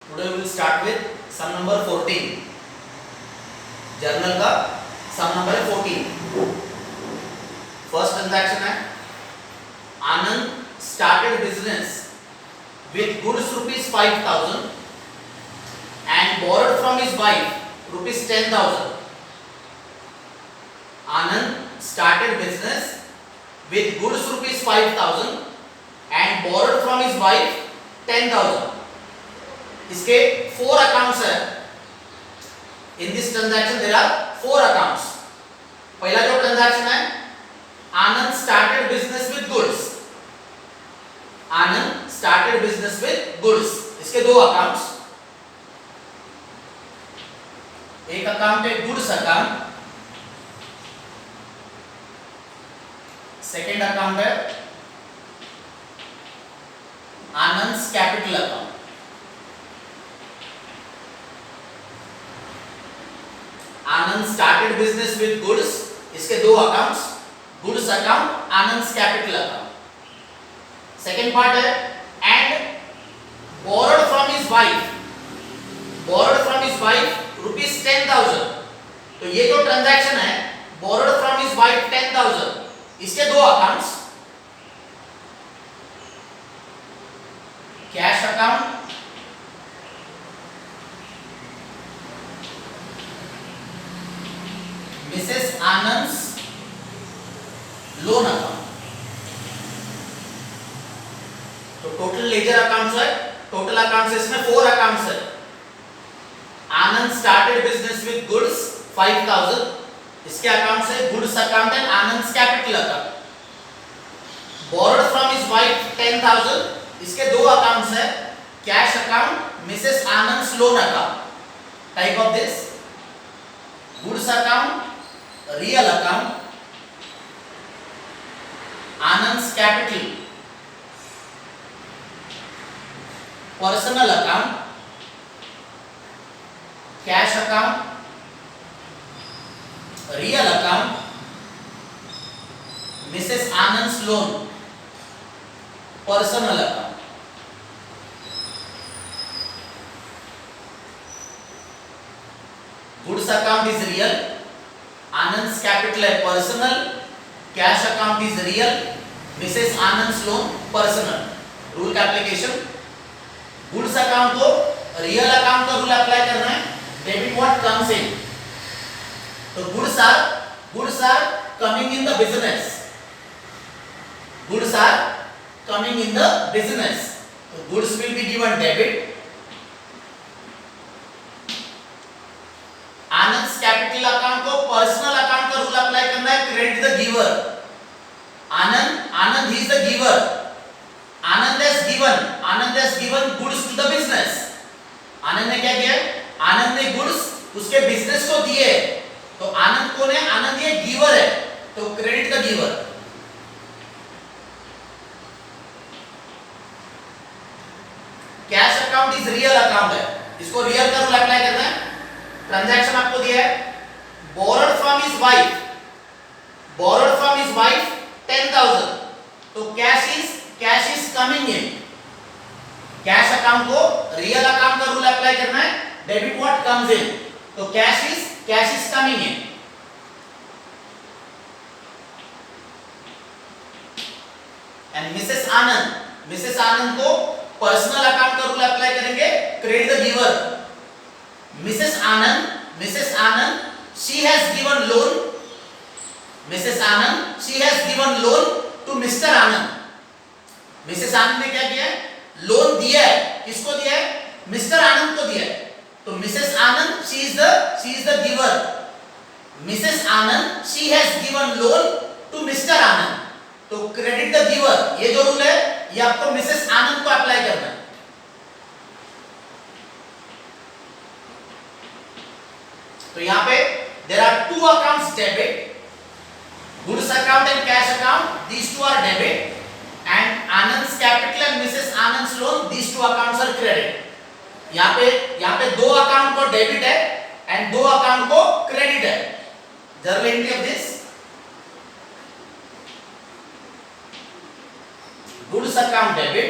Today we will start with sum number 14. Journal का सम number है 14. First transaction है आनंद started business with goods rupees 5,000 and borrowed from his wife rupees 10,000. Anand started business with goods rupees 5,000 and borrowed from his wife 10,000. इसके 4 accounts है. In this transaction there are 4 accounts. पहला जो transaction है आनंद started business with goods. Anand started business with goods. इसके 2 accounts. एक account है goods account, second account है Anand's capital account. Anand started business with goods, इसके 2 accounts, goods account, Anand's capital account. Second part है and borrowed from his wife, borrowed from his wife rupees 10,000. तो ये जो transaction है बोरोड फ्रॉम हिज वाइफ 10,000, इसके 2 accounts, cash account, Mrs Anand's loan account. तो total ledger accounts है, total accounts इसमें 4 accounts है. Anand started business with goods 5,000, इसके अकाउंट्स है goods account and Anand's capital account. Borrowed from his wife 10,000, इसके 2 accounts है cash account, Mrs Anand's loan account. Type of this goods account, real account, Anand's capital, personal account, cash account, real account, Mrs Anand's loan, personal account. Goods account is real, Anand's capital है personal, cash account is real, Mrs Anand's loan personal. Rule का application, goods account को real account का rule apply करना है. Debit what comes in. तो goods are coming in the business, goods are coming in the business. तो goods will be given debit. Anand's capital account को personal account का rule apply करना है, credit the giver. Anand he is the giver. Anand has given goods to the business. Anand ने क्या किया? आनंद ने goods उसके बिजनेस को दिए. तो आनंद कौन है? आनंद ये गिवर है, तो credit the giver. Cash account is real account है, इसको रियल का रूल अप्लाई करना है. ट्रांजैक्शन आपको दिया है borrowed from his wife, borrowed from his wife 10,000. तो cash is coming in. Cash account को रियल अकाउंट का रूल अप्लाई करना है, डेबिट व्हाट कम्स इन. तो cash is coming in. And Mrs Anand को पर्सनल अकाउंट का रूल अप्लाई करेंगे, credit the giver. Mrs. Anand, she has given loan. Mrs. Anand, she has given loan to Mr. Anand. Mrs. Anand ने क्या किया है? Loan दिया है. किसको दिया है? Mr. Anand को दिया है. तो Mrs. Anand, she is the giver. Mrs. Anand, she has given loan to Mr. Anand. तो credit the giver. ये जो रूल है ये आपको Mrs. Anand को अप्लाई करना है. तो यहां पे there are 2 accounts debit, goods account and cash account, these 2 are debit, and Anand's capital and Mrs. Anand's loan, these 2 accounts are credit. यहां पे 2 अकाउंट को डेबिट है एंड 2 अकाउंट को क्रेडिट है. Journal entry of this goods account debit,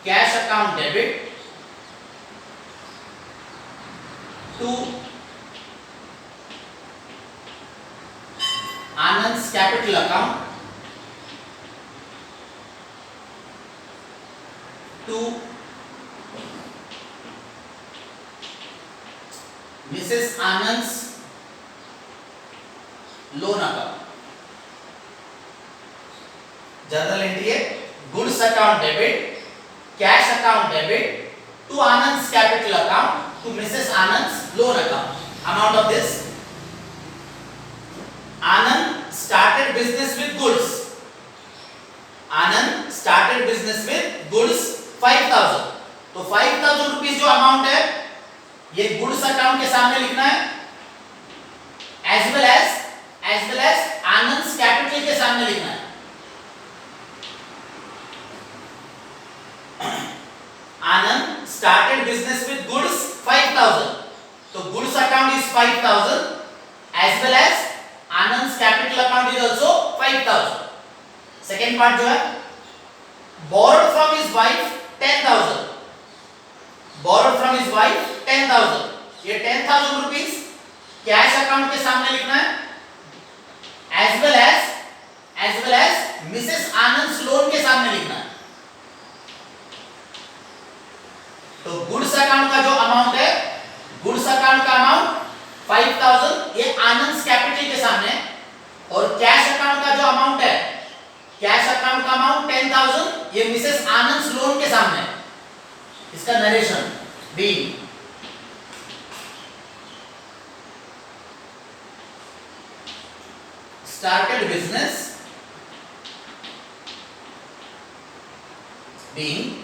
cash account debit to Anand's capital account to Mrs. Anand's loan account. Journal entry है goods account debit, cash account debit to Anand's capital account to Mrs. Anand's loan account. Amount of this: Anand started business with goods. Anand started business with goods 5,000. तो 5,000 rupees जो amount है ये goods account के सामने लिखना है, as well as आनंद्स capital के सामने लिखना है. Anand started business with goods 5,000. So goods account is 5,000 as well as Anand's capital account is also 5,000. Second part जो है borrowed from his wife 10,000. Borrowed from his wife 10,000. ये 10,000 rupees cash account के सामने लिखना है, as well as मिसेस आनंद loan के सामने लिखना है. तो गुड्स अकाउंट का जो अमाउंट है, गुड्स अकाउंट का अमाउंट 5,000 ये आनंद कैपिटल के सामने, और कैश अकाउंट का जो अमाउंट है, कैश अकाउंट का अमाउंट 10,000 ये मिसेस आनंद लोन के सामने. इसका narration B.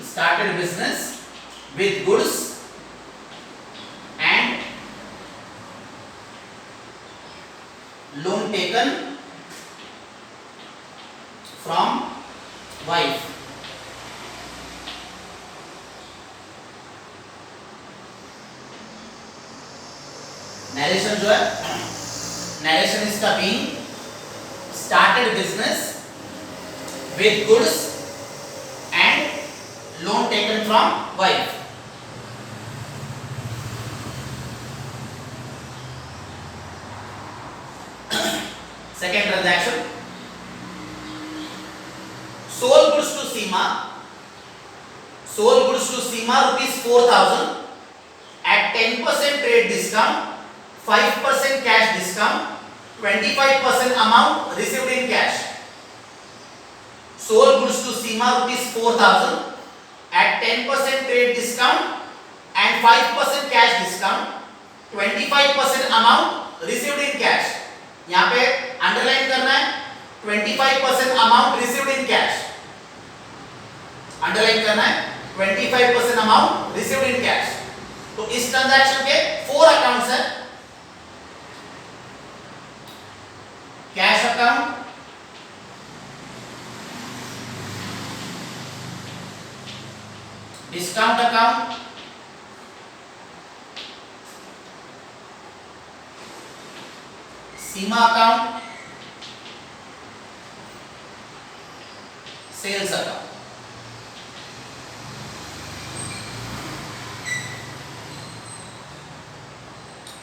Started business with goods and loan taken from wife. Narration जो है, नरेशन इसका B. Started business with goods and loan taken from wife. Second transaction, sold goods to Seema. Sold goods to Seema rupees 4,000 at 10% trade discount, 5% cash discount, 25% amount received in cash. Sold goods to Seema rupees 4,000 at 10% trade discount and 5% cash discount, 25% amount received in cash. यहाँ पे underline करना है 25% amount received in cash. Underline करना है 25% amount received in cash. तो इस transaction के 4 accounts हैं. Cash account, discount account, Seema account, sales account.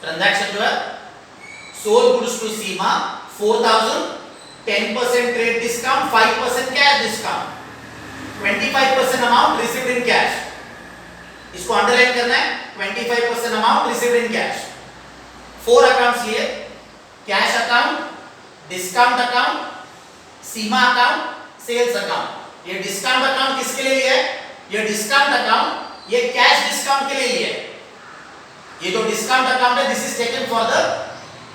Transaction जो है sold goods to Seema 4,000, 10% trade discount, 5% cash discount, 25% amount received in cash. इसको अंडरलाइन करना है 25% amount received in cash. 4 accounts लिए, cash account, discount account, Seema account, sales account. ये discount account किसके लिए लिया है? ये डिस्काउंट अकाउंट ये कैश डिस्काउंट के लिए लिया है. ये जो डिस्काउंट अकाउंट है, this is taken for the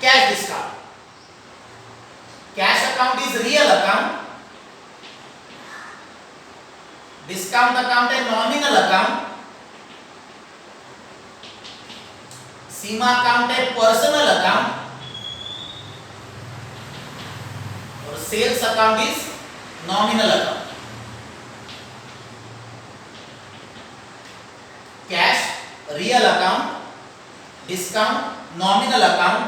cash discount. Cash account is real account, discount account है nominal account, सीमा account है personal account, और sales account is nominal account. Cash real account, discount nominal account,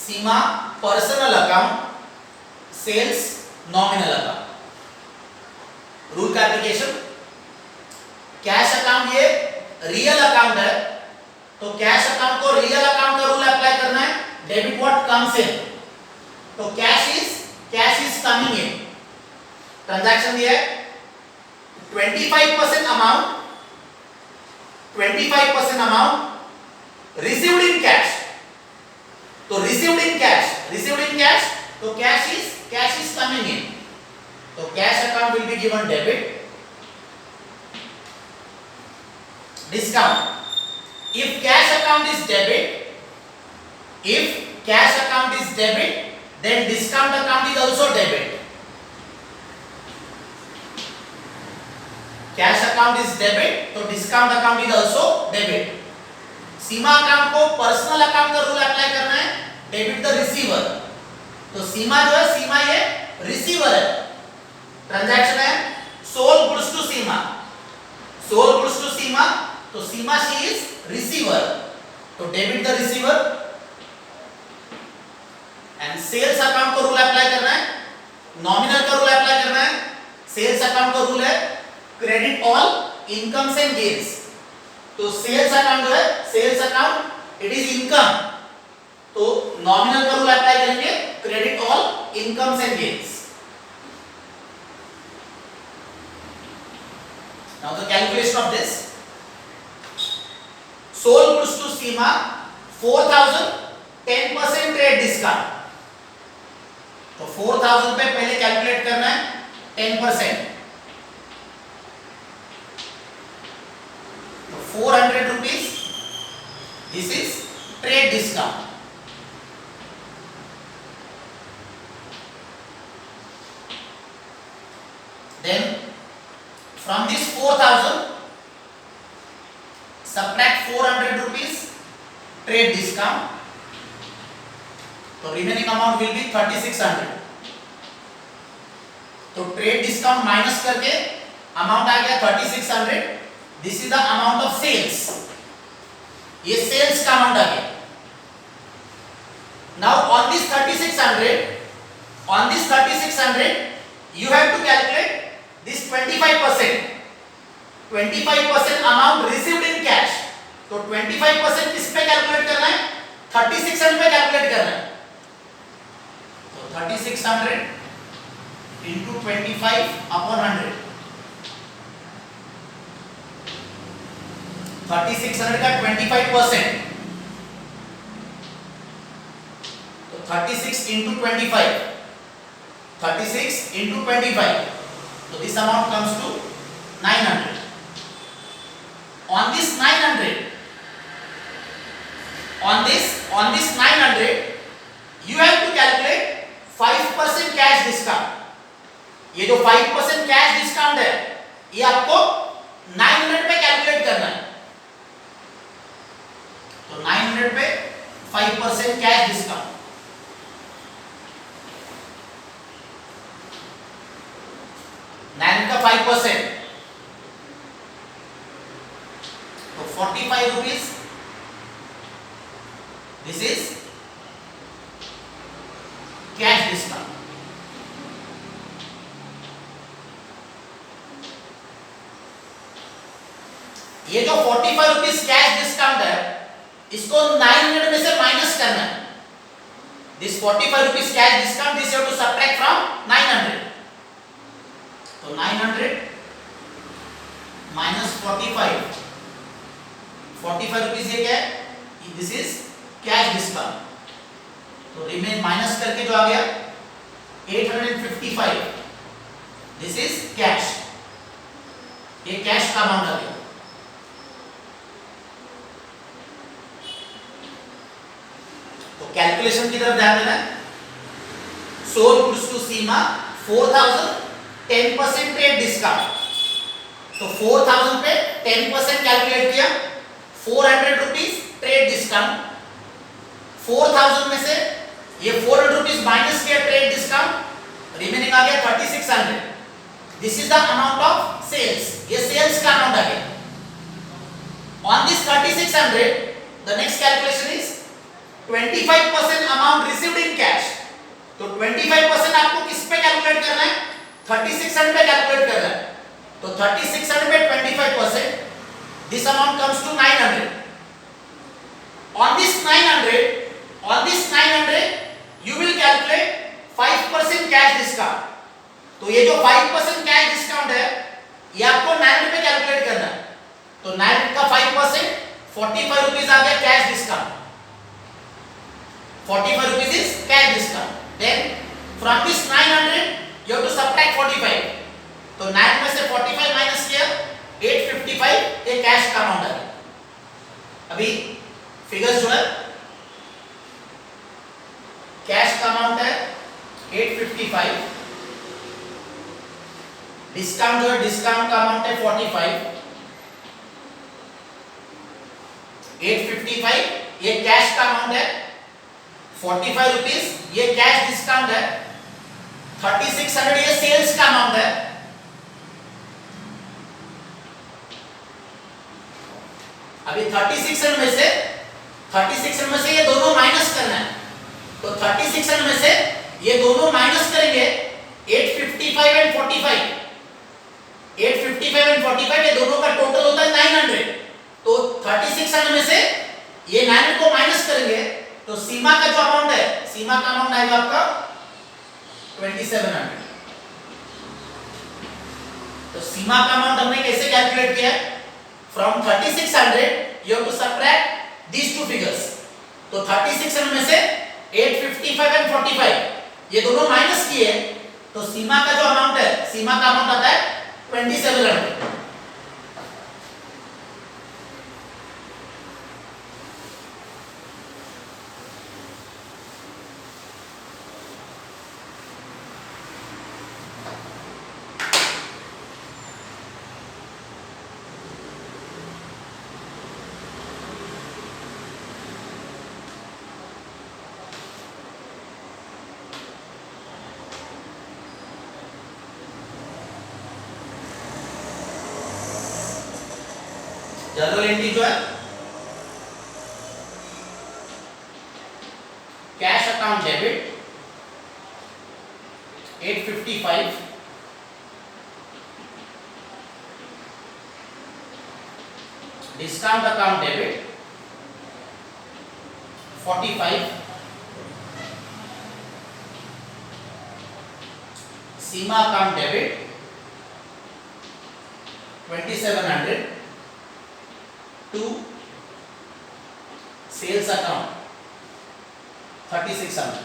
Seema personal account, sales nominal account. Rule का application, cash account ये real account है, तो cash account को real account का rule apply करना है, डेबिट व्हाट कम्स इन, तो cash is coming in, transaction दिया है 25% अमाउंट रिसीव्ड इन कैश, तो रिसीव्ड इन कैश, तो कैश इज कमिंग इन, तो cash account will be given debit, discount, if cash account is debit, then discount account is also debit. Cash account is debit, तो discount account is also debit. Seema account को personal account का rule apply करना है, debit the receiver, तो सीमा जो है, सीमा ये receiver है, ट्रांजैक्शन है सोल गुड्स टू सीमा, तो सीमा शी इज रिसीवर, तो debit the receiver, and sales account को रूल अप्लाई करना है, नॉमिनल का रूल अप्लाई करना है, सेल्स अकाउंट का रूल है credit all incomes and gains, तो सेल्स अकाउंट जो है, sales account it is income, तो नॉमिनल का रूल अप्लाई करेंगे credit all incomes and gains. Now the calculation of this, sold goods to Seema 4,000, 10% trade discount, तो 4,000 पे पहले calculate करना है 10%, तो 400 rupees, this is trade discount. Then from this 4,000 subtract 400 rupees trade discount, तो remaining amount will be 3,600, तो trade discount minus करके amount आ गया 3,600, this is the amount of sales, ये सेल्स का अमाउंट आ गया. Now on this 3,600 you have to calculate this 25%, 25% amount received in cash, तो 25% किस पे कैलकुलेट करना है, 3,600 पे कैलकुलेट करना है, तो 3,600 into 25 upon 100, 3,600 का 25%, तो 36 into 25, 36 into 25, so this amount comes to 900. On this 900, you have to calculate 5% cash discount. ये जो 5% cash discount है, ये आपको 900 पे कैलकुलेट करना है, तो 900 पे 5% cash discount, का 5%, तो 45 rupees, this is cash discount. ये जो 45 rupees कैश डिस्काउंट है, इसको 900 में से माइनस करना है, this 45 rupees cash discount, this you have to subtract from 900, तो 900 minus 45, 45 rupees ये क्या है, this is cash discount, तो रिमेन माइनस करके जो आ गया 855, this is cash, ये कैश का अमाउंट आ गया. तो कैलकुलेशन की तरफ ध्यान देना. Sold goods to Seema 4,000, 10% trade discount, तो 4,000 पे 10% कैलकुलेट किया, 400 रुपीज ट्रेड डिस्काउंट, 4,000 में से ये 400 रुपीज माइनस किया ट्रेड डिस्काउंट, रिमेनिंग आ गया 3,600. This is the amount of sales, ये सेल्स का अमाउंट आ गया. On this 3,600 the next calculation is 25% amount received in cash, तो 25% आपको किस पे कैलकुलेट करना है, 3,600 पे कैलकुलेट करना है, तो 3600 में 25%, this amount comes to 900. On this 900 you will calculate 5% cash discount. तो ये जो 5% कैश डिस्काउंट है ये आपको 900 पे कैलकुलेट करना है। तो 900 का 5% 45 रुपीस आ गया cash discount. 45 rupees is cash discount. Then from this 900 you have to subtract 45. तो 9 में से 45 माइनस किया 855 ये कैश का अमाउंट है। अभी फिगर्स जो है कैश का अमाउंट है 855, डिस्काउंट जो है डिस्काउंट का अमाउंट है 45, 855 ये कैश का अमाउंट है, 45 रुपीस ये कैश डिस्काउंट है, 3600 ये सेल्स का अमाउंट है। अभी 3600 में से ये दोनों माइनस करना है। तो 3600 में से ये दोनों माइनस करेंगे 855 एंड 45, 855 एंड 45 ये दोनों का टोटल होता है 900। तो 3600 में से ये 900 को माइनस करेंगे तो सीमा का जो अमाउंट है, सीमा का अमाउंट आएगा आपका 2700। तो सीमा का अमाउंट हमने कैसे कैलकुलेट किया? From 3600 you have to subtract these two figures. तो 3600 में से 855 एंड 45 ये दोनों माइनस किए तो सीमा का जो अमाउंट है, सीमा का अमाउंट आता है 2700। जनरल एंट्री जो है cash account debit 855, discount account debit 45, Seema account debit 2700 to sales account 3600,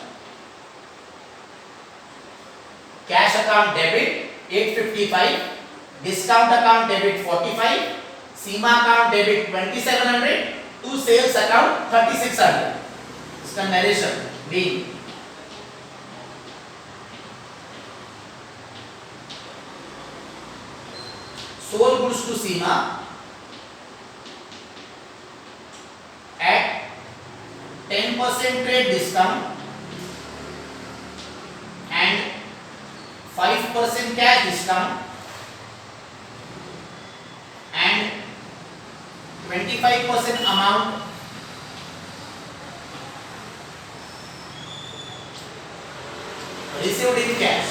cash account debit 855, discount account debit 45, Seema account debit 2700 to sales account 3600। इसका narration being sold goods to Seema at 10% trade discount and 5% cash discount and 25% amount received in cash।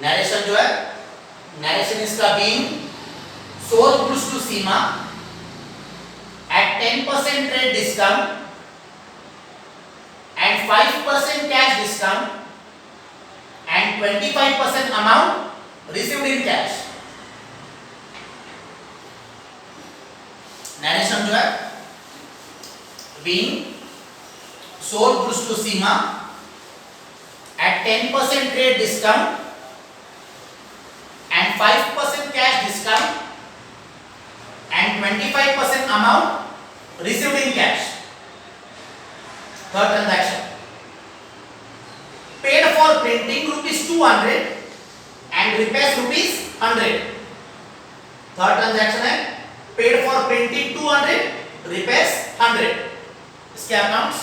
Narration जो है, narration इसका being sold goods to Seema at 10% trade discount and 5% cash discount and 25% amount received in cash। Narration जो है being sold goods to Seema at 10% trade discount and 5% cash discount and 25% amount received in cash। Third transaction, paid for printing rupees 200 and repairs rupees 100। Third transaction है paid for printing 200, repairs 100। इसके accounts,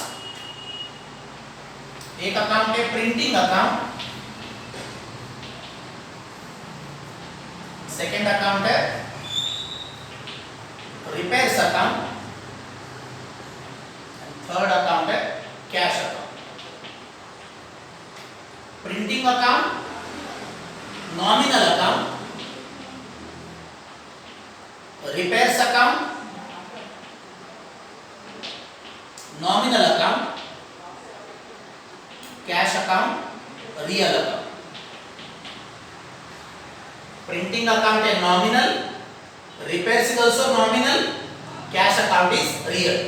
एक account है printing account, second account है repairs account, third account है cash account. Printing account, nominal account, repairs account, nominal account, cash account, real account. Printing account है nominal, repairs is also nominal, cash account is real।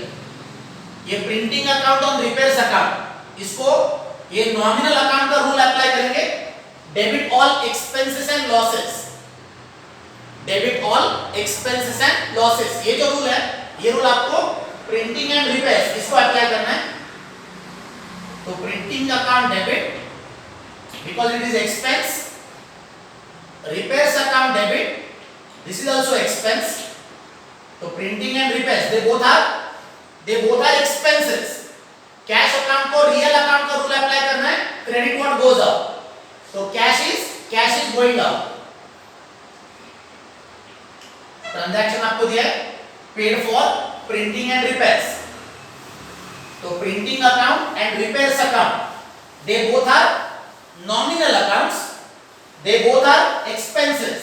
ये printing account और repairs account, इसको ये nominal account का rule apply करेंगे, debit all expenses and losses, debit all expenses and losses, ये जो rule है, ये रूल आपको प्रिंटिंग एंड रिपेयर्स इसको अप्लाई करना है। तो printing account debit because it is expense, repairs account debit, this is also expense। तो printing and repairs they both are expenses। cash account को real account का rule apply करना है, credit what goes up, तो cash is going up। transaction आपको दिया है paid for printing and repairs। तो printing account and repairs account they both are nominal accounts, they both are expenses।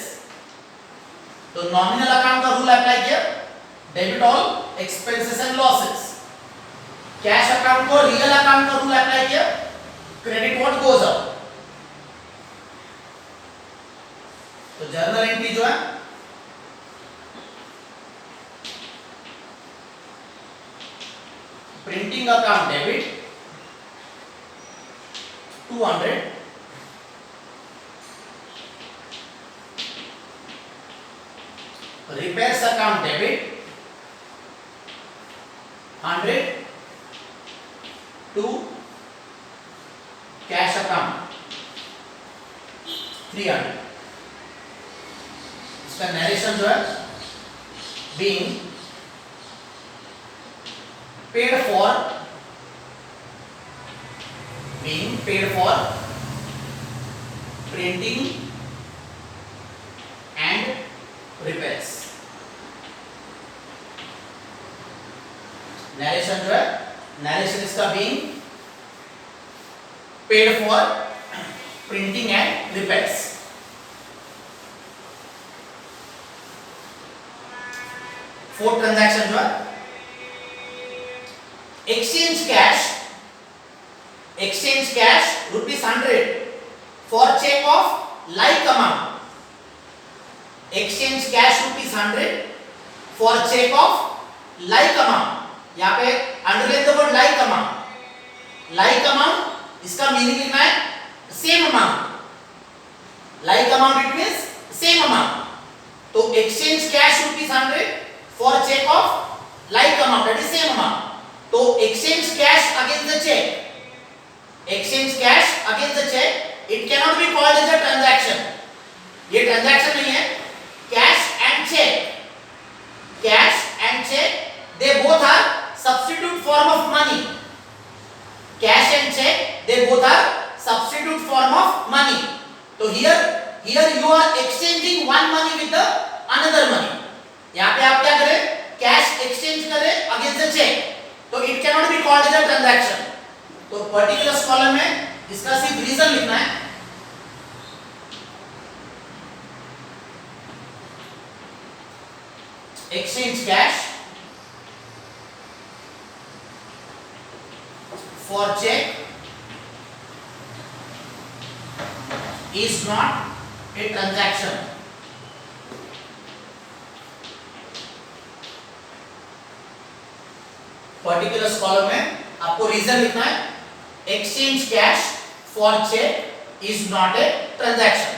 तो nominal account का rule apply किया, debit all expenses and losses. Cash account को real account का rule apply किया, credit what goes up. तो journal entry जो है printing account debit 200, repairs account debit 100 to cash account 300। इसका नरेशन जो है being paid for printing and repairs। Narration जो है, नरेशन इसका being paid for printing and repairs। Fourth transaction जो है exchange cash ₹100 for check of like amount। exchange cash ₹100 for check of like amount। यहाँ पे underline the word like amount, like amount इसका meaning लिखना है same amount, like amount it means same amount। तो exchange cash ₹100 for check of like amount that is same amount। तो exchange cash against the check, exchange cash against the check, it cannot be called as a transaction। ये transaction नहीं है। cash and check they both are substitute form of money। cash and check they both are substitute form of money। तो here you are exchanging one money with the another money। यहाँ पे आप क्या करें, cash exchange करें against the cheque, तो it can not be called as a transaction. तो particular column में इसका सिर्फ रीजन लिखना है, exchange cash for cheque is not a transaction. Particular column में आपको रीजन लिखना है, exchange cash for cheque is not a transaction.